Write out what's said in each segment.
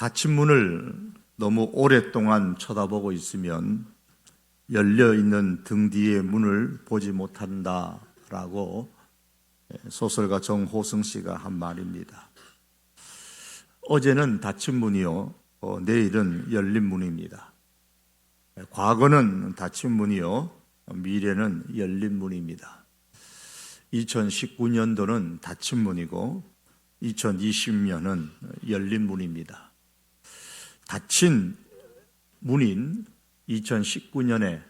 닫힌 문을 너무 오랫동안 쳐다보고 있으면 열려있는 등 뒤의 문을 보지 못한다라고 소설가 정호승 씨가 한 말입니다. 어제는 닫힌 문이요, 내일은 열린 문입니다. 과거는 닫힌 문이요, 미래는 열린 문입니다. 2019년도는 닫힌 문이고 2020년은 열린 문입니다. 닫힌 문인 2019년에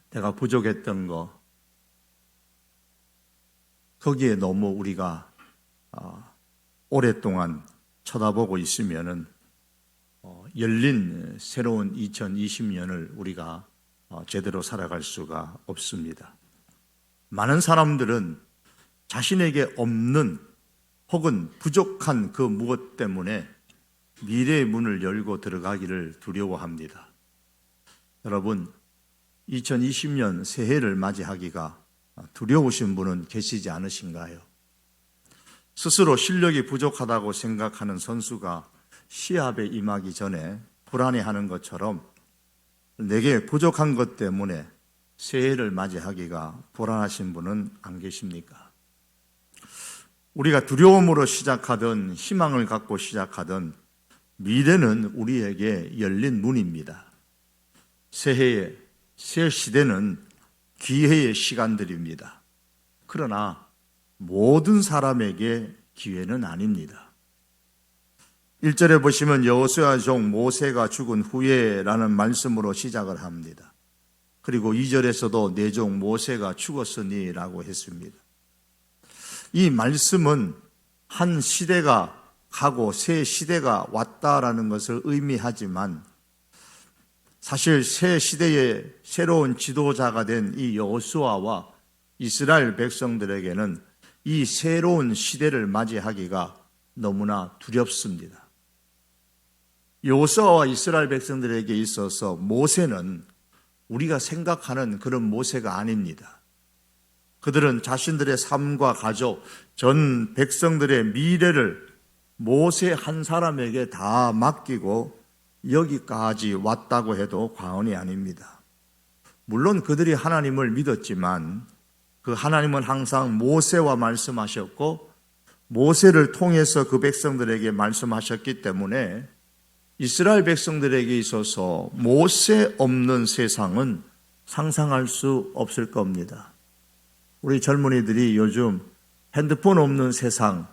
내가 부족했던 거, 거기에 너무 우리가 오랫동안 쳐다보고 있으면은 열린 새로운 2020년을 우리가 제대로 살아갈 수가 없습니다. 많은 사람들은 자신에게 없는 혹은 부족한 그 무엇 때문에 미래의 문을 열고 들어가기를 두려워합니다. 여러분, 2020년 새해를 맞이하기가 두려우신 분은 계시지 않으신가요? 스스로 실력이 부족하다고 생각하는 선수가 시합에 임하기 전에 불안해하는 것처럼 내게 부족한 것 때문에 새해를 맞이하기가 불안하신 분은 안 계십니까? 우리가 두려움으로 시작하든 희망을 갖고 시작하든 미래는 우리에게 열린 문입니다. 새해의 새 시대는 기회의 시간들입니다. 그러나 모든 사람에게 기회는 아닙니다. 1절에 보시면 여호수아 종 모세가 죽은 후에라는 말씀으로 시작을 합니다. 그리고 2절에서도 내 종 모세가 죽었으니 라고 했습니다. 이 말씀은 한 시대가 가고 새 시대가 왔다라는 것을 의미하지만 사실 새 시대의 새로운 지도자가 된 이 여호수아와 이스라엘 백성들에게는 이 새로운 시대를 맞이하기가 너무나 두렵습니다. 여호수아와 이스라엘 백성들에게 있어서 모세는 우리가 생각하는 그런 모세가 아닙니다. 그들은 자신들의 삶과 가족, 전 백성들의 미래를 모세 한 사람에게 다 맡기고 여기까지 왔다고 해도 과언이 아닙니다. 물론 그들이 하나님을 믿었지만 그 하나님은 항상 모세와 말씀하셨고 모세를 통해서 그 백성들에게 말씀하셨기 때문에 이스라엘 백성들에게 있어서 모세 없는 세상은 상상할 수 없을 겁니다. 우리 젊은이들이 요즘 핸드폰 없는 세상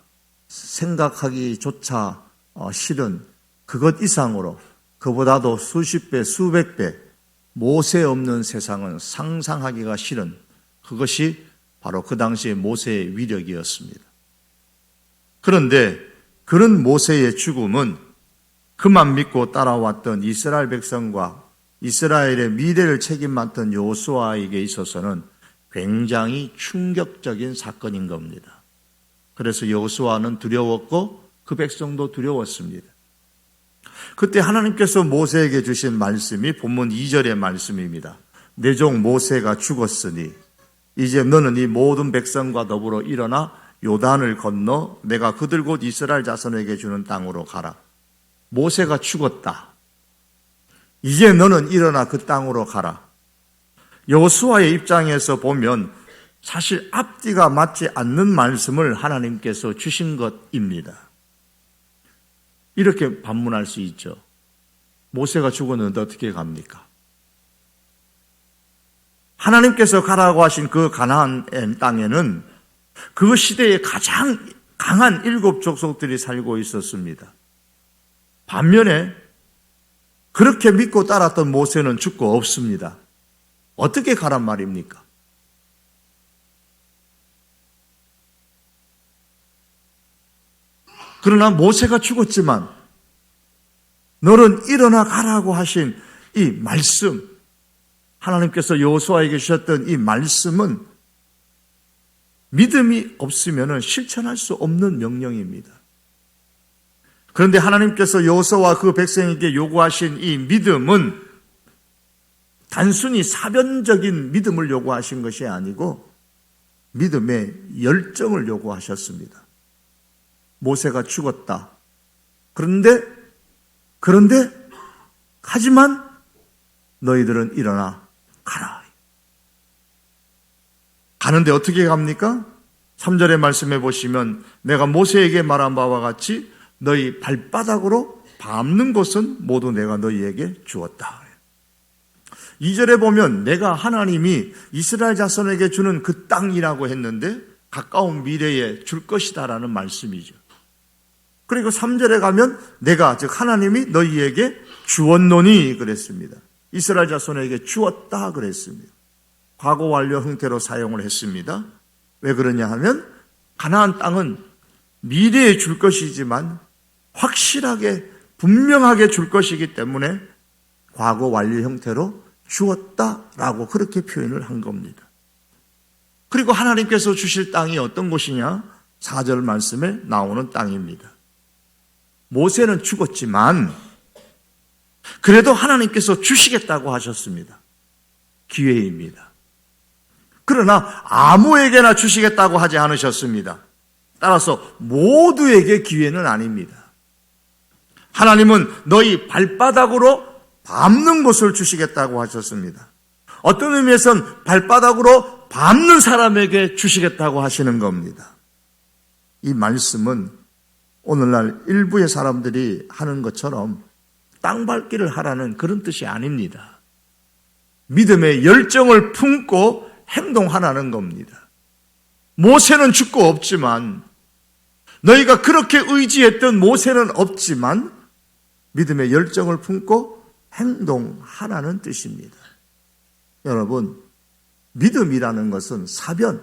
생각하기조차 싫은 그것 이상으로 그보다도 수십 배, 수백 배 모세 없는 세상은 상상하기가 싫은 그것이 바로 그 당시의 모세의 위력이었습니다. 그런데 그런 모세의 죽음은 그만 믿고 따라왔던 이스라엘 백성과 이스라엘의 미래를 책임맡던 여호수아에게 있어서는 굉장히 충격적인 사건인 겁니다. 그래서 여호수아는 두려웠고 그 백성도 두려웠습니다. 그때 하나님께서 모세에게 주신 말씀이 본문 2절의 말씀입니다. 내 종 모세가 죽었으니 이제 너는 이 모든 백성과 더불어 일어나 요단을 건너 내가 그들 곧 이스라엘 자손에게 주는 땅으로 가라. 모세가 죽었다. 이제 너는 일어나 그 땅으로 가라. 여호수아의 입장에서 보면 사실 앞뒤가 맞지 않는 말씀을 하나님께서 주신 것입니다. 이렇게 반문할 수 있죠. 모세가 죽었는데 어떻게 갑니까? 하나님께서 가라고 하신 그 가나안 땅에는 그 시대에 가장 강한 7 족속들이 살고 있었습니다. 반면에 그렇게 믿고 따랐던 모세는 죽고 없습니다. 어떻게 가란 말입니까? 그러나 모세가 죽었지만 너는 일어나 가라고 하신 이 말씀, 하나님께서 여호수아에게 주셨던 이 말씀은 믿음이 없으면 실천할 수 없는 명령입니다. 그런데 하나님께서 여호수아와 그 백성에게 요구하신 이 믿음은 단순히 사변적인 믿음을 요구하신 것이 아니고 믿음의 열정을 요구하셨습니다. 모세가 죽었다. 그런데 그런데 하지만 너희들은 일어나 가라. 가는데 어떻게 갑니까? 3절의 말씀해 보시면 내가 모세에게 말한 바와 같이 너희 발바닥으로 밟는 곳은 모두 내가 너희에게 주었다. 2절에 보면 내가 하나님이 이스라엘 자손에게 주는 그 땅이라고 했는데 가까운 미래에 줄 것이다라는 말씀이죠. 그리고 3절에 가면 내가 즉 하나님이 너희에게 주었노니 그랬습니다. 이스라엘 자손에게 주었다 그랬습니다. 과거 완료 형태로 사용을 했습니다. 왜 그러냐 하면 가나안 땅은 미래에 줄 것이지만 확실하게 분명하게 줄 것이기 때문에 과거 완료 형태로 주었다라고 그렇게 표현을 한 겁니다. 그리고 하나님께서 주실 땅이 어떤 곳이냐? 4절 말씀에 나오는 땅입니다. 모세는 죽었지만 그래도 하나님께서 주시겠다고 하셨습니다. 기회입니다. 그러나 아무에게나 주시겠다고 하지 않으셨습니다. 따라서 모두에게 기회는 아닙니다. 하나님은 너희 발바닥으로 밟는 곳을 주시겠다고 하셨습니다. 어떤 의미에선 발바닥으로 밟는 사람에게 주시겠다고 하시는 겁니다. 이 말씀은 오늘날 일부의 사람들이 하는 것처럼 땅 밟기를 하라는 그런 뜻이 아닙니다. 믿음의 열정을 품고 행동하라는 겁니다. 모세는 죽고 없지만 너희가 그렇게 의지했던 모세는 없지만 믿음의 열정을 품고 행동하라는 뜻입니다. 여러분, 믿음이라는 것은 사변,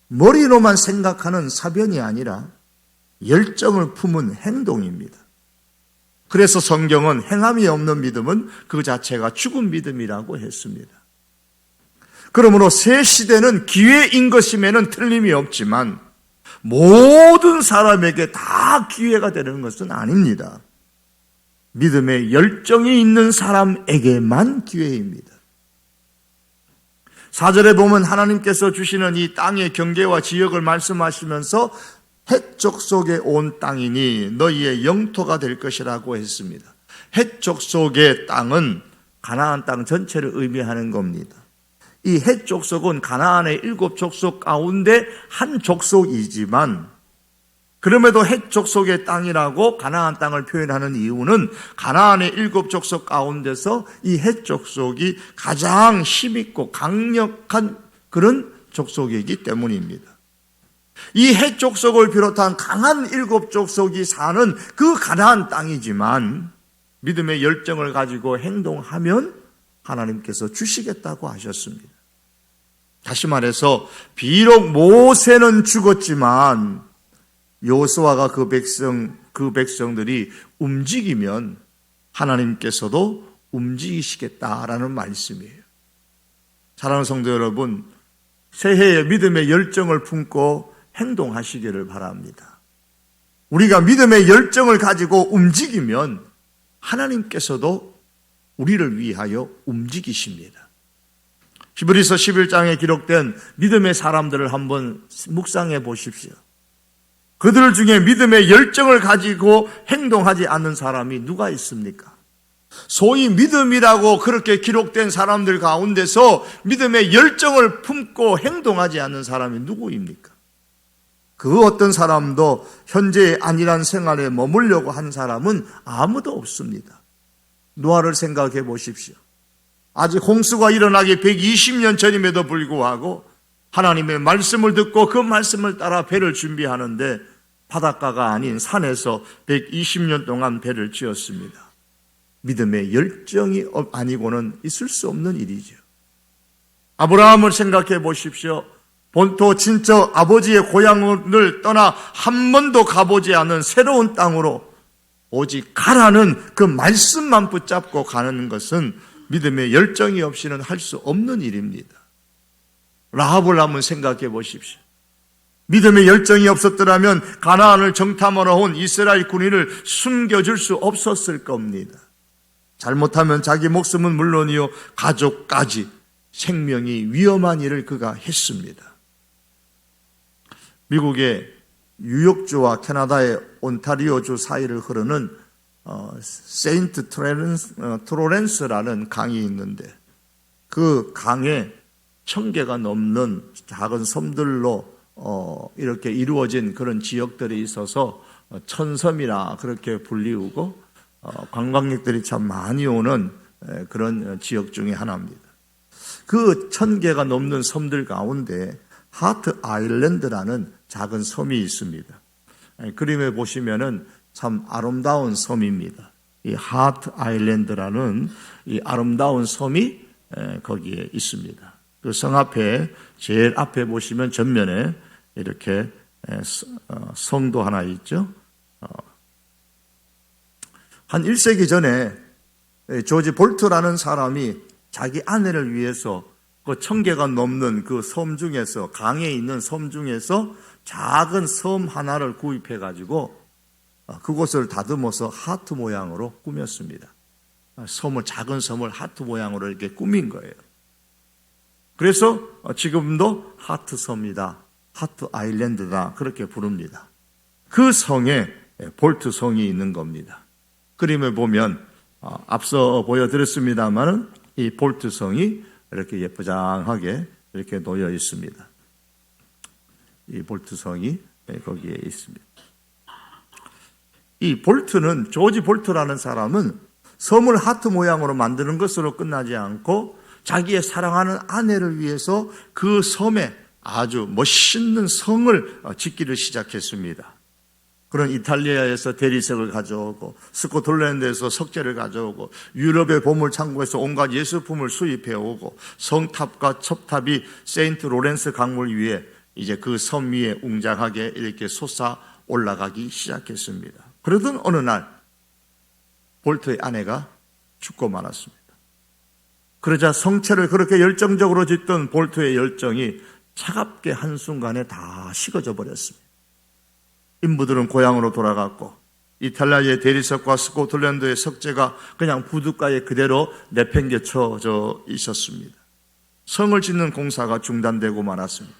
머리로만 생각하는 사변이 아니라 열정을 품은 행동입니다. 그래서 성경은 행함이 없는 믿음은 그 자체가 죽은 믿음이라고 했습니다. 그러므로 새 시대는 기회인 것임에는 틀림이 없지만 모든 사람에게 다 기회가 되는 것은 아닙니다. 믿음의 열정이 있는 사람에게만 기회입니다. 4절에 보면 하나님께서 주시는 이 땅의 경계와 지역을 말씀하시면서 헷 족속에 온 땅이니 너희의 영토가 될 것이라고 했습니다. 헷 족속의 땅은 가나안 땅 전체를 의미하는 겁니다. 이 헷 족속은 가나안의 7 족속 가운데 한 족속이지만 그럼에도 헷 족속의 땅이라고 가나안 땅을 표현하는 이유는 가나안의 7 족속 가운데서 이 헷 족속이 가장 힘있고 강력한 그런 족속이기 때문입니다. 이 헷 족속을 비롯한 강한 7 족속이 사는 그 가나안 땅이지만 믿음의 열정을 가지고 행동하면 하나님께서 주시겠다고 하셨습니다. 다시 말해서 비록 모세는 죽었지만 여호수아가 그 백성들이 움직이면 하나님께서도 움직이시겠다라는 말씀이에요. 사랑하는 성도 여러분, 새해에 믿음의 열정을 품고 행동하시기를 바랍니다. 우리가 믿음의 열정을 가지고 움직이면 하나님께서도 우리를 위하여 움직이십니다. 히브리서 11장에 기록된 믿음의 사람들을 한번 묵상해 보십시오. 그들 중에 믿음의 열정을 가지고 행동하지 않는 사람이 누가 있습니까? 소위 믿음이라고 그렇게 기록된 사람들 가운데서 믿음의 열정을 품고 행동하지 않는 사람이 누구입니까? 그 어떤 사람도 현재의 안일한 생활에 머물려고 한 사람은 아무도 없습니다. 노아를 생각해 보십시오. 아직 홍수가 일어나기 120년 전임에도 불구하고 하나님의 말씀을 듣고 그 말씀을 따라 배를 준비하는데 바닷가가 아닌 산에서 120년 동안 배를 지었습니다. 믿음의 열정이 아니고는 있을 수 없는 일이죠. 아브라함을 생각해 보십시오. 본토 친척 아버지의 고향을 떠나 한 번도 가보지 않은 새로운 땅으로 오직 가라는 그 말씀만 붙잡고 가는 것은 믿음의 열정이 없이는 할 수 없는 일입니다. 라합을 한번 생각해 보십시오. 믿음의 열정이 없었더라면 가나안을 정탐하러 온 이스라엘 군인을 숨겨줄 수 없었을 겁니다. 잘못하면 자기 목숨은 물론이요 가족까지 생명이 위험한 일을 그가 했습니다. 미국의 뉴욕주와 캐나다의 온타리오주 사이를 흐르는 세인트 트로렌스라는 강이 있는데 그 강에 1000개가 넘는 작은 섬들로 이렇게 이루어진 그런 지역들이 있어서 천섬이라 그렇게 불리우고 관광객들이 참 많이 오는 그런 지역 중에 하나입니다. 그 1000개가 넘는 섬들 가운데 하트 아일랜드라는 작은 섬이 있습니다. 그림에 보시면은 참 아름다운 섬입니다. 이 하트 아일랜드라는 이 아름다운 섬이 거기에 있습니다. 그 성 앞에 제일 앞에 보시면 전면에 이렇게 성도 하나 있죠. 한 1세기 전에 조지 볼트라는 사람이 자기 아내를 위해서 그 1000개가 넘는 그 섬 중에서 강에 있는 섬 중에서 작은 섬 하나를 구입해 가지고 그곳을 다듬어서 하트 모양으로 꾸몄습니다. 작은 섬을 하트 모양으로 이렇게 꾸민 거예요. 그래서 지금도 하트 섬이다, 하트 아일랜드다 그렇게 부릅니다. 그 성에 볼트 성이 있는 겁니다. 그림을 보면 앞서 보여드렸습니다만은 이 볼트 성이 이렇게 예쁘장하게 이렇게 놓여 있습니다. 이 볼트 성이 거기에 있습니다. 이 볼트는 조지 볼트라는 사람은 섬을 하트 모양으로 만드는 것으로 끝나지 않고 자기의 사랑하는 아내를 위해서 그 섬에 아주 멋있는 성을 짓기를 시작했습니다. 그런 이탈리아에서 대리석을 가져오고 스코틀랜드에서 석재를 가져오고 유럽의 보물창고에서 온갖 예술품을 수입해 오고 성탑과 첩탑이 세인트 로렌스 강물 위에 이제 그 섬 위에 웅장하게 이렇게 솟아 올라가기 시작했습니다. 그러던 어느 날 볼트의 아내가 죽고 말았습니다. 그러자 성체를 그렇게 열정적으로 짓던 볼트의 열정이 차갑게 한순간에 다 식어져 버렸습니다. 인부들은 고향으로 돌아갔고 이탈리아의 대리석과 스코틀랜드의 석재가 그냥 부둣가에 그대로 내팽개쳐져 있었습니다. 성을 짓는 공사가 중단되고 말았습니다.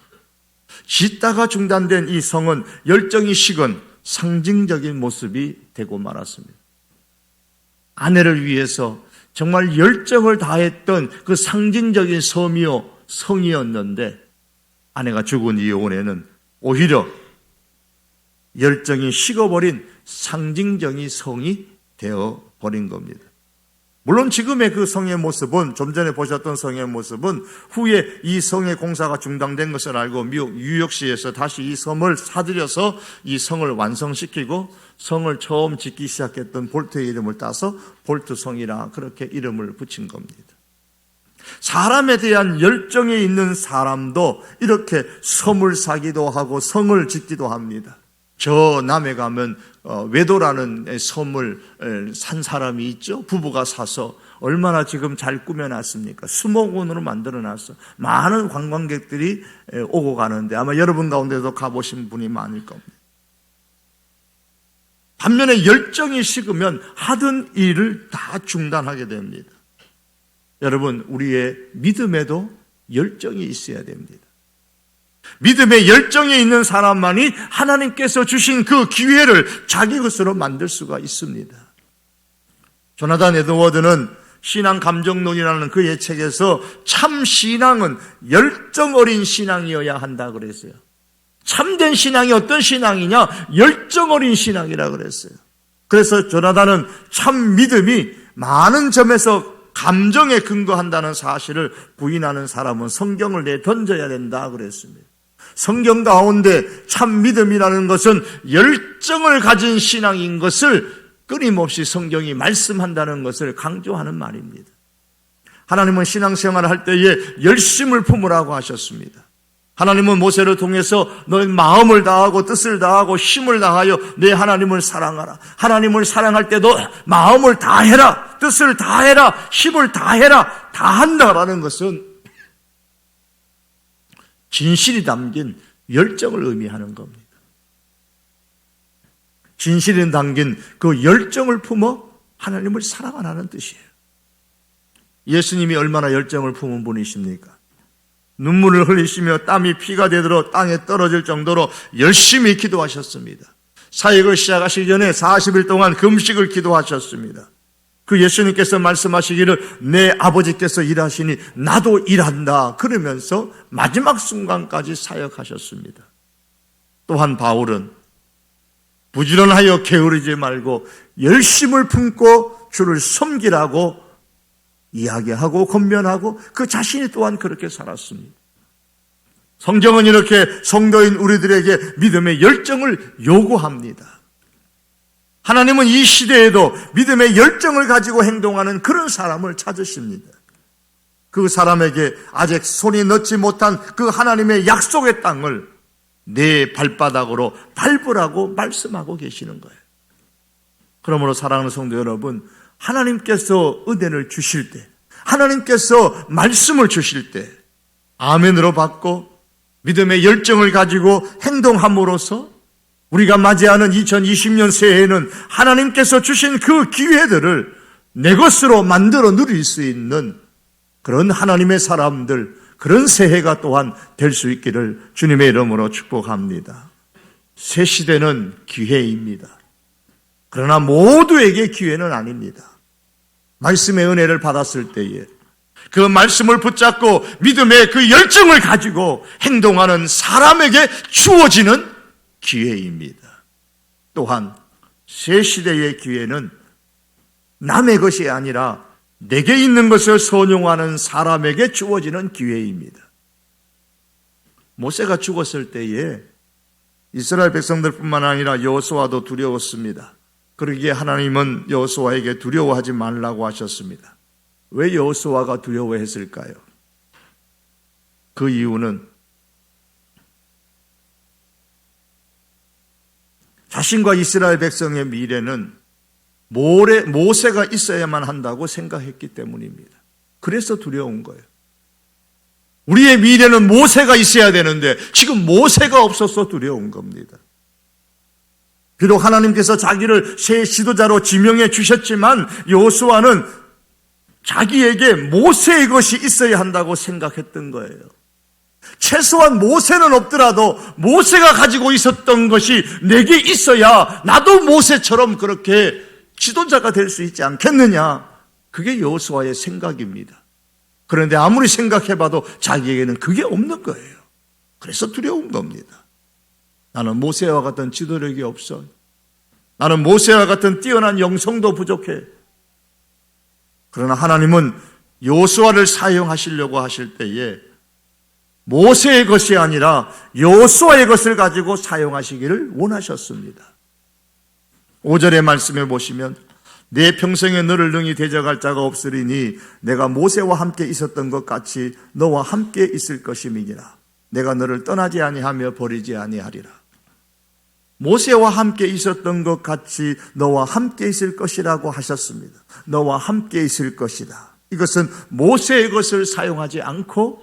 짓다가 중단된 이 성은 열정이 식은 상징적인 모습이 되고 말았습니다. 아내를 위해서 정말 열정을 다했던 그 상징적인 성이었는데 아내가 죽은 이후에는 오히려 열정이 식어버린 상징적인 성이 되어버린 겁니다. 물론 지금의 그 성의 모습은 좀 전에 보셨던 성의 모습은 후에 이 성의 공사가 중단된 것을 알고 미국 뉴욕시에서 다시 이 섬을 사들여서 이 성을 완성시키고 성을 처음 짓기 시작했던 볼트의 이름을 따서 볼트성이라 그렇게 이름을 붙인 겁니다. 사람에 대한 열정이 있는 사람도 이렇게 섬을 사기도 하고 성을 짓기도 합니다. 저 남해 가면 외도라는 섬을 산 사람이 있죠. 부부가 사서 얼마나 지금 잘 꾸며놨습니까? 수목원으로 만들어놨어. 많은 관광객들이 오고 가는데 아마 여러분 가운데도 가보신 분이 많을 겁니다. 반면에 열정이 식으면 하던 일을 다 중단하게 됩니다. 여러분, 우리의 믿음에도 열정이 있어야 됩니다. 믿음의 열정이 있는 사람만이 하나님께서 주신 그 기회를 자기 것으로 만들 수가 있습니다. 조나단 에드워드는 신앙 감정론이라는 그의 책에서 참 신앙은 열정 어린 신앙이어야 한다 그랬어요. 참된 신앙이 어떤 신앙이냐? 열정 어린 신앙이라 그랬어요. 그래서 조나단은 참 믿음이 많은 점에서 감정에 근거한다는 사실을 부인하는 사람은 성경을 내던져야 된다 그랬습니다. 성경 가운데 참 믿음이라는 것은 열정을 가진 신앙인 것을 끊임없이 성경이 말씀한다는 것을 강조하는 말입니다. 하나님은 신앙생활을 할 때에 열심을 품으라고 하셨습니다. 하나님은 모세를 통해서 너의 마음을 다하고 뜻을 다하고 힘을 다하여 내 하나님을 사랑하라. 하나님을 사랑할 때도 마음을 다해라, 뜻을 다해라, 힘을 다해라, 다한다라는 것은 진실이 담긴 열정을 의미하는 겁니다. 진실이 담긴 그 열정을 품어 하나님을 사랑하라는 뜻이에요. 예수님이 얼마나 열정을 품은 분이십니까? 눈물을 흘리시며 땀이 피가 되도록 땅에 떨어질 정도로 열심히 기도하셨습니다. 사역을 시작하시기 전에 40일 동안 금식을 기도하셨습니다. 그 예수님께서 말씀하시기를 내 아버지께서 일하시니 나도 일한다 그러면서 마지막 순간까지 사역하셨습니다. 또한 바울은 부지런하여 게으르지 말고 열심을 품고 주를 섬기라고 이야기하고 권면하고 그 자신이 또한 그렇게 살았습니다. 성경은 이렇게 성도인 우리들에게 믿음의 열정을 요구합니다. 하나님은 이 시대에도 믿음의 열정을 가지고 행동하는 그런 사람을 찾으십니다. 그 사람에게 아직 손이 넣지 못한 그 하나님의 약속의 땅을 내 발바닥으로 밟으라고 말씀하고 계시는 거예요. 그러므로 사랑하는 성도 여러분, 하나님께서 은혜를 주실 때, 하나님께서 말씀을 주실 때 아멘으로 받고 믿음의 열정을 가지고 행동함으로써 우리가 맞이하는 2020년 새해에는 하나님께서 주신 그 기회들을 내 것으로 만들어 누릴 수 있는 그런 하나님의 사람들, 그런 새해가 또한 될 수 있기를 주님의 이름으로 축복합니다. 새 시대는 기회입니다. 그러나 모두에게 기회는 아닙니다. 말씀의 은혜를 받았을 때에 그 말씀을 붙잡고 믿음의 그 열정을 가지고 행동하는 사람에게 주어지는 기회입니다. 또한 새 시대의 기회는 남의 것이 아니라 내게 있는 것을 선용하는 사람에게 주어지는 기회입니다. 모세가 죽었을 때에 이스라엘 백성들뿐만 아니라 여호수아도 두려웠습니다. 그러기에 하나님은 여호수아에게 두려워하지 말라고 하셨습니다. 왜 여호수아가 두려워했을까요? 그 이유는 자신과 이스라엘 백성의 미래는 모세가 있어야만 한다고 생각했기 때문입니다. 그래서 두려운 거예요. 우리의 미래는 모세가 있어야 되는데 지금 모세가 없어서 두려운 겁니다. 비록 하나님께서 자기를 새 지도자로 지명해 주셨지만 여호수아는 자기에게 모세의 것이 있어야 한다고 생각했던 거예요. 최소한 모세는 없더라도 모세가 가지고 있었던 것이 내게 있어야 나도 모세처럼 그렇게 지도자가 될 수 있지 않겠느냐. 그게 여호수아의 생각입니다. 그런데 아무리 생각해봐도 자기에게는 그게 없는 거예요. 그래서 두려운 겁니다. 나는 모세와 같은 지도력이 없어. 나는 모세와 같은 뛰어난 영성도 부족해. 그러나 하나님은 여호수아를 사용하시려고 하실 때에 모세의 것이 아니라 여호수아의 것을 가지고 사용하시기를 원하셨습니다. 5절의 말씀에 보시면 내 평생에 너를 능히 대적할 자가 없으리니 내가 모세와 함께 있었던 것 같이 너와 함께 있을 것임이니라. 내가 너를 떠나지 아니하며 버리지 아니하리라. 모세와 함께 있었던 것 같이 너와 함께 있을 것이라고 하셨습니다. 너와 함께 있을 것이다. 이것은 모세의 것을 사용하지 않고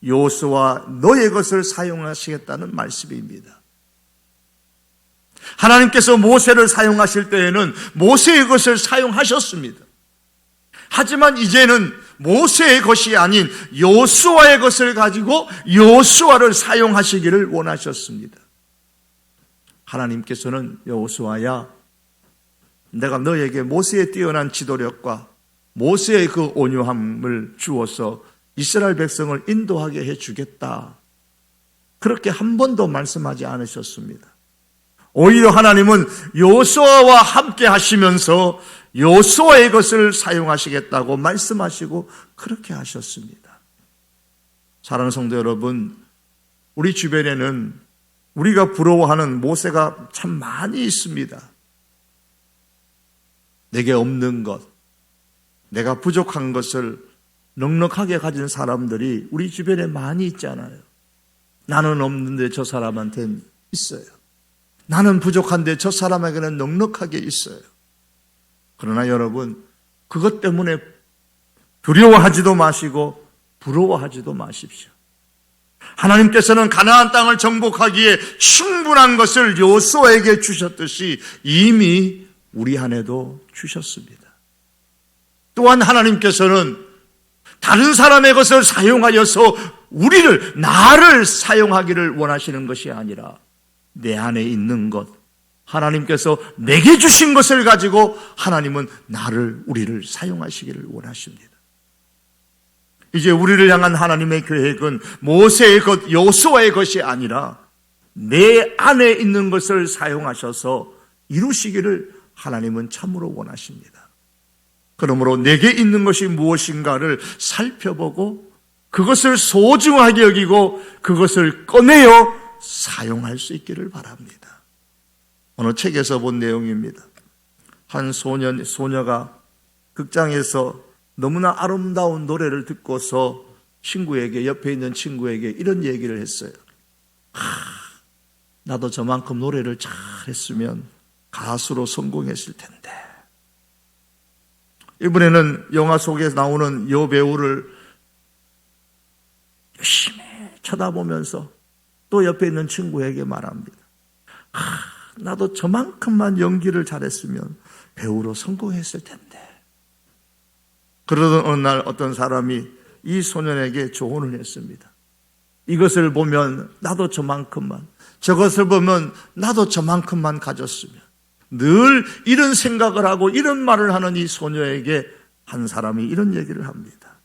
여호수아 너의 것을 사용하시겠다는 말씀입니다. 하나님께서 모세를 사용하실 때에는 모세의 것을 사용하셨습니다. 하지만 이제는 모세의 것이 아닌 여호수아의 것을 가지고 여호수아를 사용하시기를 원하셨습니다. 하나님께서는 여호수아야, 내가 너에게 모세의 뛰어난 지도력과 모세의 그 온유함을 주어서 이스라엘 백성을 인도하게 해주겠다. 그렇게 한 번도 말씀하지 않으셨습니다. 오히려 하나님은 여호수아와 함께 하시면서 여호수아의 것을 사용하시겠다고 말씀하시고 그렇게 하셨습니다. 사랑하는 성도 여러분, 우리 주변에는 우리가 부러워하는 모세가 참 많이 있습니다. 내게 없는 것, 내가 부족한 것을 넉넉하게 가진 사람들이 우리 주변에 많이 있잖아요. 나는 없는데 저 사람한테는 있어요. 나는 부족한데 저 사람에게는 넉넉하게 있어요. 그러나 여러분, 그것 때문에 두려워하지도 마시고 부러워하지도 마십시오. 하나님께서는 가나안 땅을 정복하기에 충분한 것을 여호수아에게 주셨듯이 이미 우리 안에도 주셨습니다. 또한 하나님께서는 다른 사람의 것을 사용하여서 나를 사용하기를 원하시는 것이 아니라 내 안에 있는 것, 하나님께서 내게 주신 것을 가지고 하나님은 우리를 사용하시기를 원하십니다. 이제 우리를 향한 하나님의 계획은 모세의 것, 여호수아의 것이 아니라 내 안에 있는 것을 사용하셔서 이루시기를 하나님은 참으로 원하십니다. 그러므로 내게 있는 것이 무엇인가를 살펴보고 그것을 소중하게 여기고 그것을 꺼내어 사용할 수 있기를 바랍니다. 어느 책에서 본 내용입니다. 한 소녀가 극장에서 너무나 아름다운 노래를 듣고서 옆에 있는 친구에게 이런 얘기를 했어요. 나도 저만큼 노래를 잘했으면 가수로 성공했을 텐데. 이번에는 영화 속에 나오는 여배우를 열심히 쳐다보면서 또 옆에 있는 친구에게 말합니다. 나도 저만큼만 연기를 잘했으면 배우로 성공했을 텐데. 그러던 어느 날 어떤 사람이 이 소년에게 조언을 했습니다. 이것을 보면 나도 저만큼만, 저것을 보면 나도 저만큼만 가졌으면. 늘 이런 생각을 하고 이런 말을 하는 이 소녀에게 한 사람이 이런 얘기를 합니다.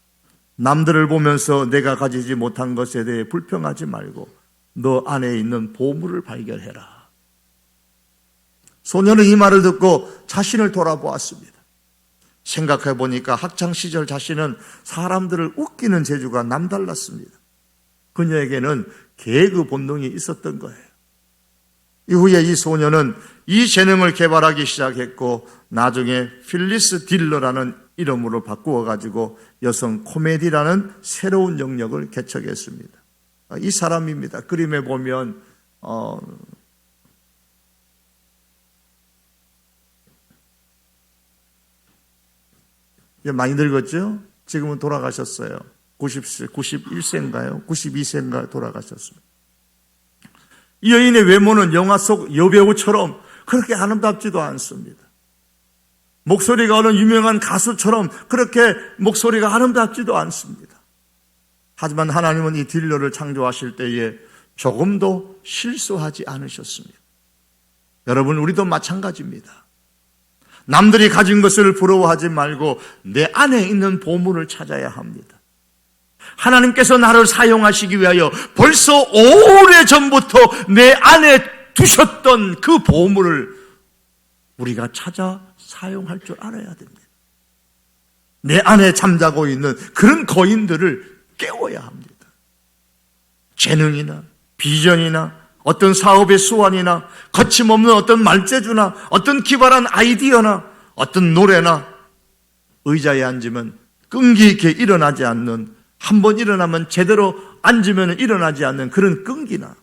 남들을 보면서 내가 가지지 못한 것에 대해 불평하지 말고 너 안에 있는 보물을 발견해라. 소녀는 이 말을 듣고 자신을 돌아보았습니다. 생각해 보니까 학창시절 자신은 사람들을 웃기는 재주가 남달랐습니다. 그녀에게는 개그 본능이 있었던 거예요. 이후에 이 소녀는 이 재능을 개발하기 시작했고 나중에 필리스 딜러라는 이름으로 바꾸어가지고 여성 코미디라는 새로운 영역을 개척했습니다. 이 사람입니다. 그림에 보면 많이 늙었죠? 지금은 돌아가셨어요. 91세인가요? 92세인가 돌아가셨습니다. 이 여인의 외모는 영화 속 여배우처럼 그렇게 아름답지도 않습니다. 목소리가 어느 유명한 가수처럼 그렇게 목소리가 아름답지도 않습니다. 하지만 하나님은 이 딜러를 창조하실 때에 조금도 실수하지 않으셨습니다. 여러분, 우리도 마찬가지입니다. 남들이 가진 것을 부러워하지 말고 내 안에 있는 보물을 찾아야 합니다. 하나님께서 나를 사용하시기 위하여 벌써 오래전부터 내 안에 두셨던 그 보물을 우리가 찾아 사용할 줄 알아야 됩니다. 내 안에 잠자고 있는 그런 거인들을 깨워야 합니다. 재능이나 비전이나 어떤 사업의 수완이나 거침없는 어떤 말재주나 어떤 기발한 아이디어나 어떤 노래나 의자에 앉으면 끈기 있게 일어나지 않는, 한번 일어나면 제대로 앉으면 일어나지 않는 그런 끈기나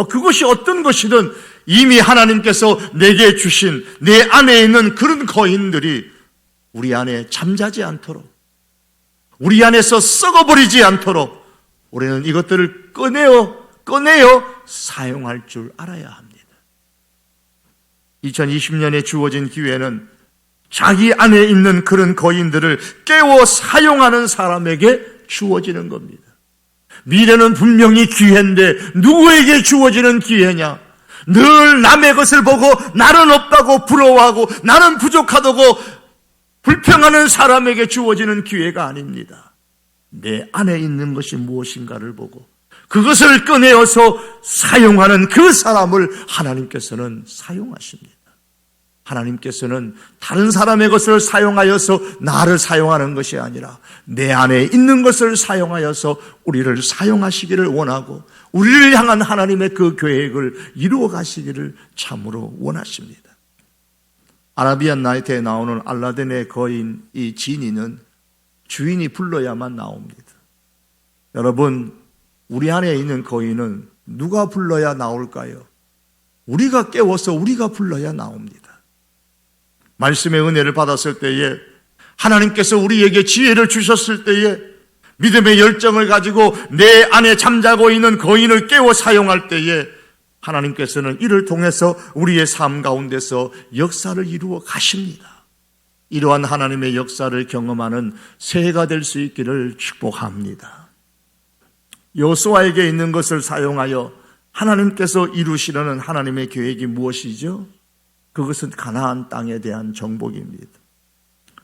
그것이 어떤 것이든 이미 하나님께서 내게 주신 내 안에 있는 그런 거인들이 우리 안에 잠자지 않도록, 우리 안에서 썩어버리지 않도록 우리는 이것들을 꺼내어 사용할 줄 알아야 합니다. 2020년에 주어진 기회는 자기 안에 있는 그런 거인들을 깨워 사용하는 사람에게 주어지는 겁니다. 미래는 분명히 기회인데 누구에게 주어지는 기회냐? 늘 남의 것을 보고 나는 없다고 부러워하고 나는 부족하다고 불평하는 사람에게 주어지는 기회가 아닙니다. 내 안에 있는 것이 무엇인가를 보고 그것을 꺼내어서 사용하는 그 사람을 하나님께서는 사용하십니다. 하나님께서는 다른 사람의 것을 사용하여서 나를 사용하는 것이 아니라 내 안에 있는 것을 사용하여서 우리를 사용하시기를 원하고 우리를 향한 하나님의 그 계획을 이루어 가시기를 참으로 원하십니다. 아라비안 나이트에 나오는 알라딘의 거인 이 지니는 주인이 불러야만 나옵니다. 여러분, 우리 안에 있는 거인은 누가 불러야 나올까요? 우리가 깨워서 우리가 불러야 나옵니다. 말씀의 은혜를 받았을 때에, 하나님께서 우리에게 지혜를 주셨을 때에, 믿음의 열정을 가지고 내 안에 잠자고 있는 거인을 깨워 사용할 때에 하나님께서는 이를 통해서 우리의 삶 가운데서 역사를 이루어 가십니다. 이러한 하나님의 역사를 경험하는 새해가 될 수 있기를 축복합니다. 여호수아에게 있는 것을 사용하여 하나님께서 이루시려는 하나님의 계획이 무엇이죠? 그것은 가나안 땅에 대한 정복입니다.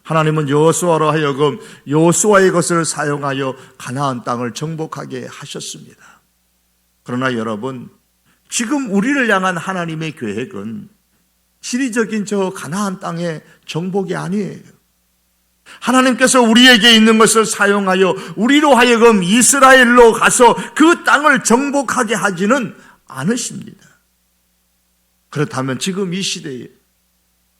하나님은 여호수아로 하여금 여호수아의 것을 사용하여 가나안 땅을 정복하게 하셨습니다. 그러나 여러분, 지금 우리를 향한 하나님의 계획은 지리적인 저 가나안 땅의 정복이 아니에요. 하나님께서 우리에게 있는 것을 사용하여 우리로 하여금 이스라엘로 가서 그 땅을 정복하게 하지는 않으십니다. 그렇다면 지금 이 시대에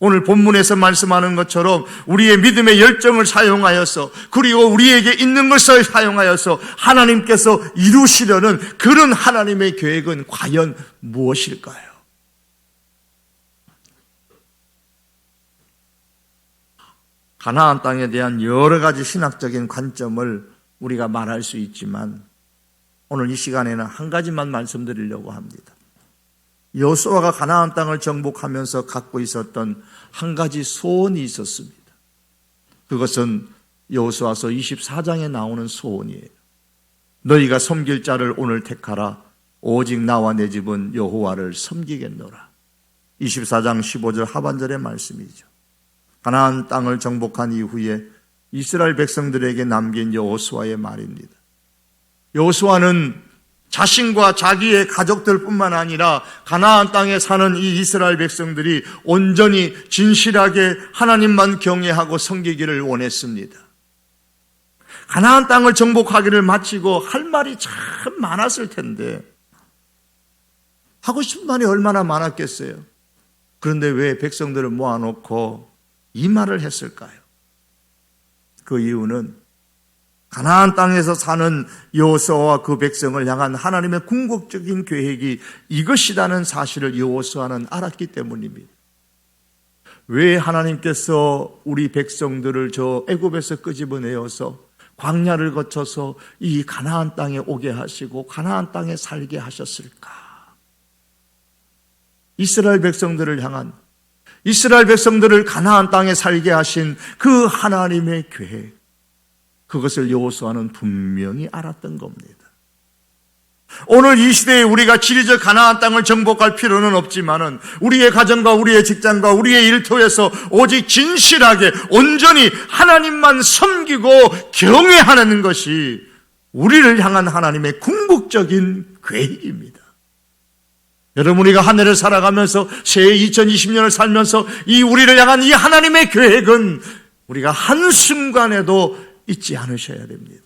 오늘 본문에서 말씀하는 것처럼 우리의 믿음의 열정을 사용하여서 그리고 우리에게 있는 것을 사용하여서 하나님께서 이루시려는 그런 하나님의 계획은 과연 무엇일까요? 가나안 땅에 대한 여러 가지 신학적인 관점을 우리가 말할 수 있지만 오늘 이 시간에는 한 가지만 말씀드리려고 합니다. 여호수아가 가나안 땅을 정복하면서 갖고 있었던 한 가지 소원이 있었습니다. 그것은 여호수아서 24장에 나오는 소원이에요. 너희가 섬길 자를 오늘 택하라. 오직 나와 내 집은 여호와를 섬기겠노라. 24장 15절 하반절의 말씀이죠. 가나안 땅을 정복한 이후에 이스라엘 백성들에게 남긴 여호수아의 말입니다. 여호수아는 자신과 자기의 가족들뿐만 아니라 가나안 땅에 사는 이 이스라엘 백성들이 온전히 진실하게 하나님만 경외하고 섬기기를 원했습니다. 가나안 땅을 정복하기를 마치고 할 말이 참 많았을 텐데 하고 싶은 말이 얼마나 많았겠어요. 그런데 왜 백성들을 모아놓고 이 말을 했을까요? 그 이유는 가나안 땅에서 사는 여호수아와 그 백성을 향한 하나님의 궁극적인 계획이 이것이라는 사실을 여호수아는 알았기 때문입니다. 왜 하나님께서 우리 백성들을 저 애굽에서 끄집어내어서 광야를 거쳐서 이 가나안 땅에 오게 하시고 가나안 땅에 살게 하셨을까? 이스라엘 백성들을 향한, 이스라엘 백성들을 가나안 땅에 살게 하신 그 하나님의 계획, 그것을 여호수아는 분명히 알았던 겁니다. 오늘 이 시대에 우리가 지리적 가나안 땅을 정복할 필요는 없지만은 우리의 가정과 우리의 직장과 우리의 일터에서 오직 진실하게 온전히 하나님만 섬기고 경외하는 것이 우리를 향한 하나님의 궁극적인 계획입니다. 여러분, 우리가 한 해를 살아가면서 새해 2020년을 살면서 이 우리를 향한 이 하나님의 계획은 우리가 한순간에도 잊지 않으셔야 됩니다.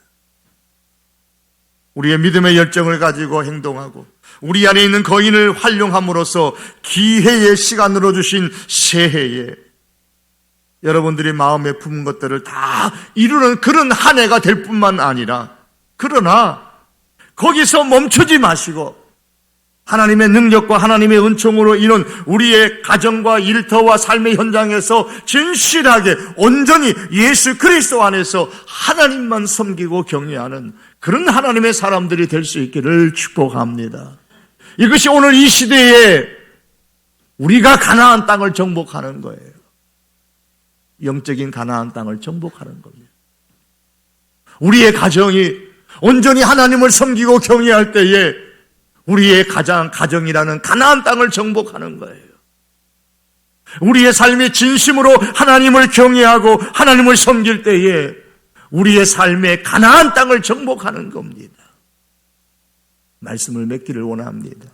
우리의 믿음의 열정을 가지고 행동하고 우리 안에 있는 거인을 활용함으로써 기회의 시간으로 주신 새해에 여러분들이 마음에 품은 것들을 다 이루는 그런 한 해가 될 뿐만 아니라, 그러나 거기서 멈추지 마시고 하나님의 능력과 하나님의 은총으로 인한 우리의 가정과 일터와 삶의 현장에서 진실하게 온전히 예수 그리스도 안에서 하나님만 섬기고 경외하는 그런 하나님의 사람들이 될 수 있기를 축복합니다. 이것이 오늘 이 시대에 우리가 가나안 땅을 정복하는 거예요. 영적인 가나안 땅을 정복하는 겁니다. 우리의 가정이 온전히 하나님을 섬기고 경외할 때에 우리의 가정이라는 가나안 땅을 정복하는 거예요. 우리의 삶이 진심으로 하나님을 경외하고 하나님을 섬길 때에 우리의 삶의 가나안 땅을 정복하는 겁니다. 말씀을 맺기를 원합니다.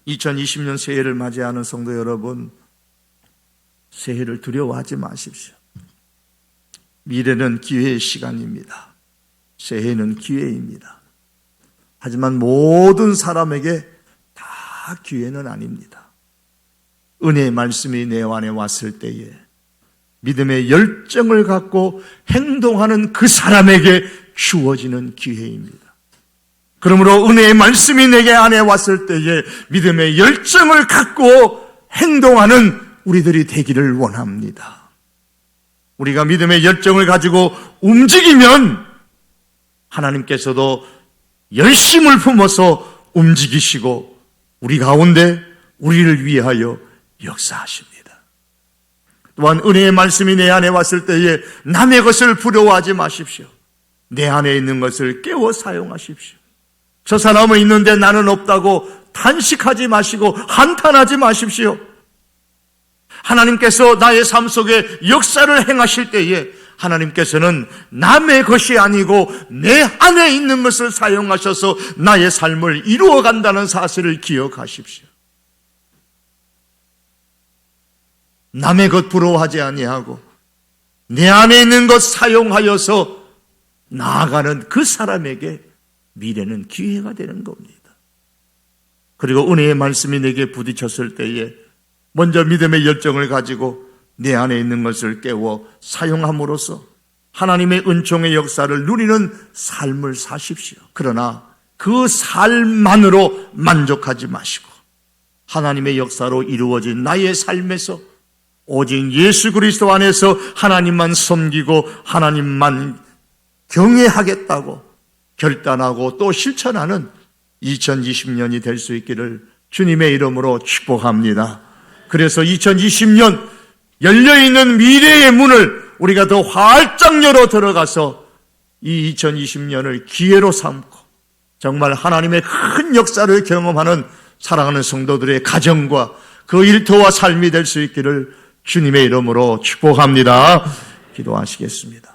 2020년 새해를 맞이하는 성도 여러분, 새해를 두려워하지 마십시오. 미래는 기회의 시간입니다. 새해는 기회입니다. 하지만 모든 사람에게 다 기회는 아닙니다. 은혜의 말씀이 내 안에 왔을 때에 믿음의 열정을 갖고 행동하는 그 사람에게 주어지는 기회입니다. 그러므로 은혜의 말씀이 내게 안에 왔을 때에 믿음의 열정을 갖고 행동하는 우리들이 되기를 원합니다. 우리가 믿음의 열정을 가지고 움직이면 하나님께서도 열심을 품어서 움직이시고 우리 가운데 우리를 위하여 역사하십니다. 또한 은혜의 말씀이 내 안에 왔을 때에 남의 것을 부러워하지 마십시오. 내 안에 있는 것을 깨워 사용하십시오. 저 사람은 있는데 나는 없다고 탄식하지 마시고 한탄하지 마십시오. 하나님께서 나의 삶 속에 역사를 행하실 때에 하나님께서는 남의 것이 아니고 내 안에 있는 것을 사용하셔서 나의 삶을 이루어간다는 사실을 기억하십시오. 남의 것 부러워하지 아니하고 내 안에 있는 것 사용하여서 나아가는 그 사람에게 미래는 기회가 되는 겁니다. 그리고 은혜의 말씀이 내게 부딪혔을 때에 먼저 믿음의 열정을 가지고 내 안에 있는 것을 깨워 사용함으로써 하나님의 은총의 역사를 누리는 삶을 사십시오. 그러나 그 삶만으로 만족하지 마시고 하나님의 역사로 이루어진 나의 삶에서 오직 예수 그리스도 안에서 하나님만 섬기고 하나님만 경외하겠다고 결단하고 또 실천하는 2020년이 될 수 있기를 주님의 이름으로 축복합니다. 그래서 2020년 열려있는 미래의 문을 우리가 더 활짝 열어 들어가서 이 2020년을 기회로 삼고 정말 하나님의 큰 역사를 경험하는 사랑하는 성도들의 가정과 그 일터와 삶이 될 수 있기를 주님의 이름으로 축복합니다. 기도하시겠습니다.